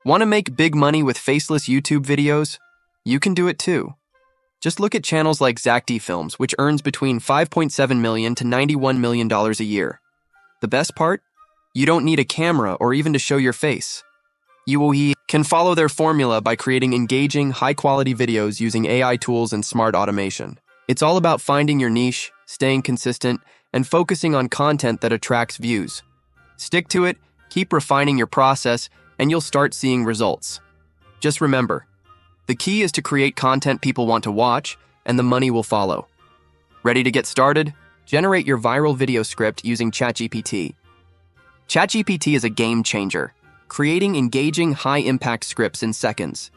Want to make big money with faceless YouTube videos? You can do it too. Just look at channels like ZachD Films, which earns between $5.7 million to $91 million a year. The best part? You don't need a camera or even to show your face. You can follow their formula by creating engaging, high-quality videos using AI tools and smart automation. It's all about finding your niche, staying consistent, and focusing on content that attracts views. Stick to it, keep refining your process, and you'll start seeing results. Just remember, the key is to create content people want to watch, and the money will follow. Ready to get started? Generate your viral video script using ChatGPT. ChatGPT is a game changer, creating engaging, high-impact scripts in seconds.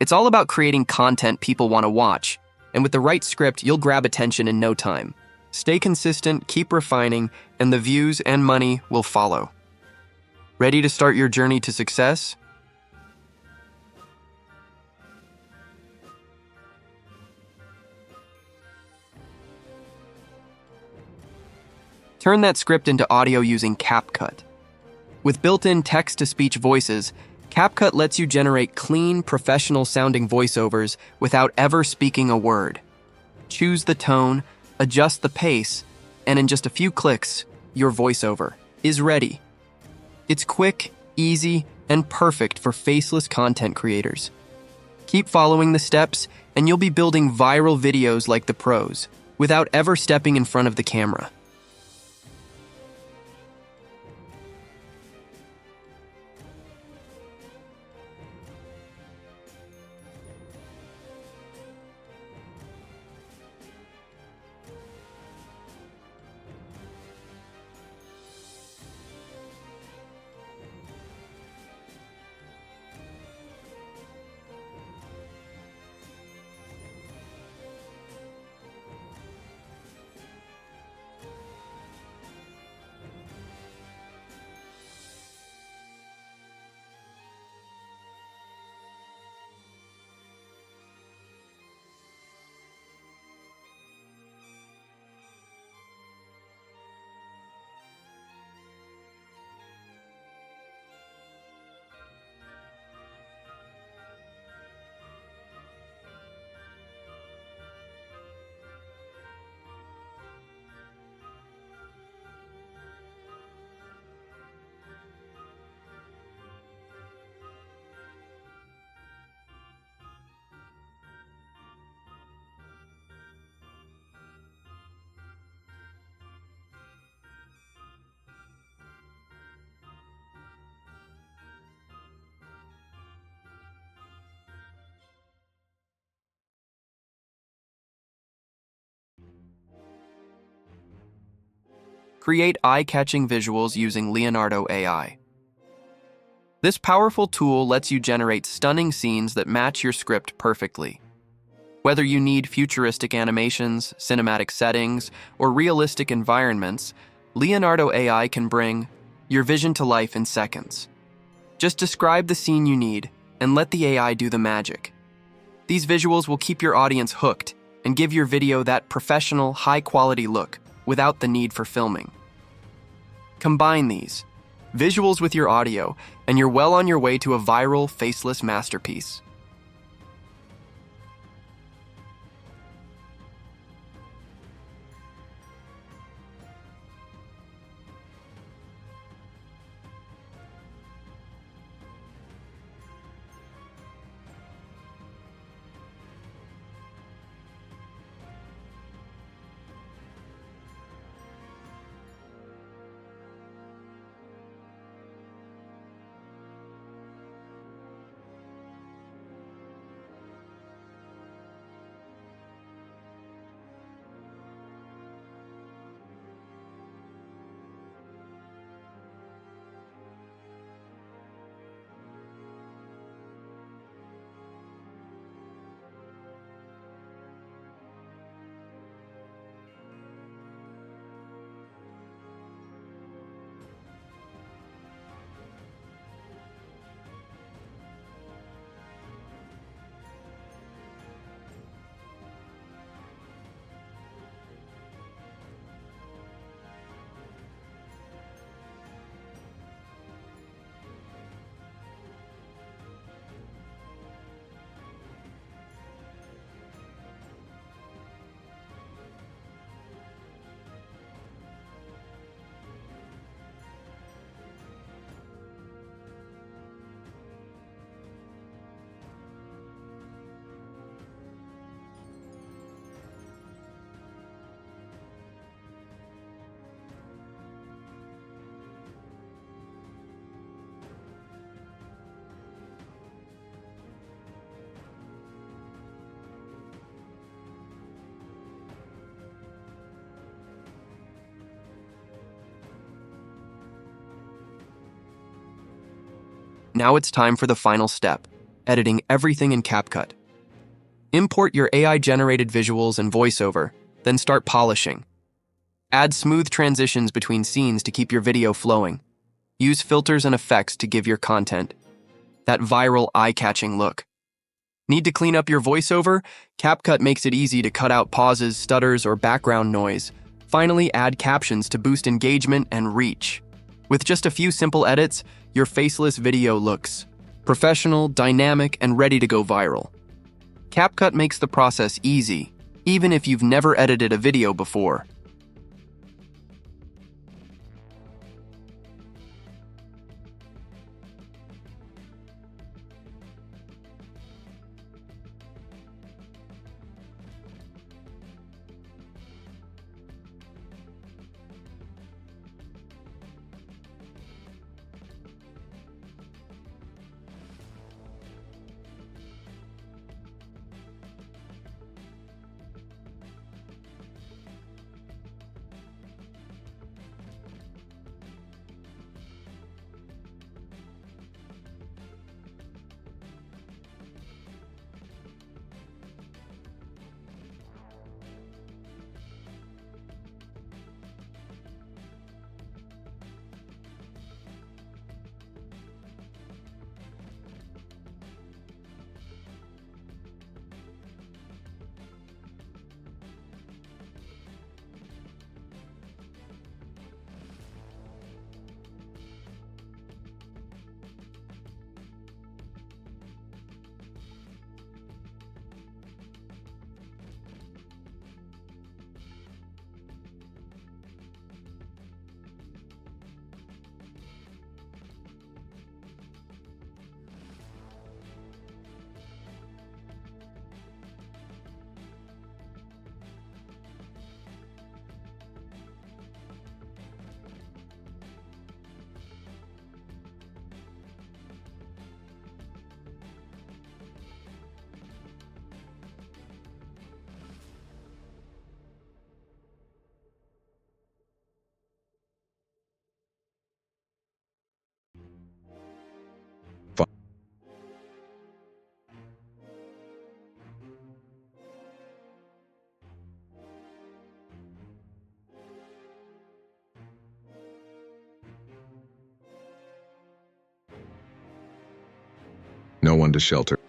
It's all about creating content people want to watch, and with the right script, you'll grab attention in no time. Stay consistent, keep refining, and the views and money will follow. Ready to start your journey to success? Turn that script into audio using CapCut. With built-in text-to-speech voices, CapCut lets you generate clean, professional-sounding voiceovers without ever speaking a word. Choose the tone, adjust the pace, and in just a few clicks, your voiceover is ready. It's quick, easy, and perfect for faceless content creators. Keep following the steps, and you'll be building viral videos like the pros, without ever stepping in front of the camera. Create eye-catching visuals using Leonardo AI. This powerful tool lets you generate stunning scenes that match your script perfectly. Whether you need futuristic animations, cinematic settings, or realistic environments, Leonardo AI can bring your vision to life in seconds. Just describe the scene you need and let the AI do the magic. These visuals will keep your audience hooked and give your video that professional, high-quality look without the need for filming. Combine these visuals with your audio, and you're well on your way to a viral, faceless masterpiece. Now it's time for the final step, editing everything in CapCut. Import your AI-generated visuals and voiceover, then start polishing. Add smooth transitions between scenes to keep your video flowing. Use filters and effects to give your content that viral, eye-catching look. Need to clean up your voiceover? CapCut makes it easy to cut out pauses, stutters, or background noise. Finally, add captions to boost engagement and reach. With just a few simple edits, your faceless video looks professional, dynamic, and ready to go viral. CapCut makes the process easy, even if you've never edited a video before. No one to shelter.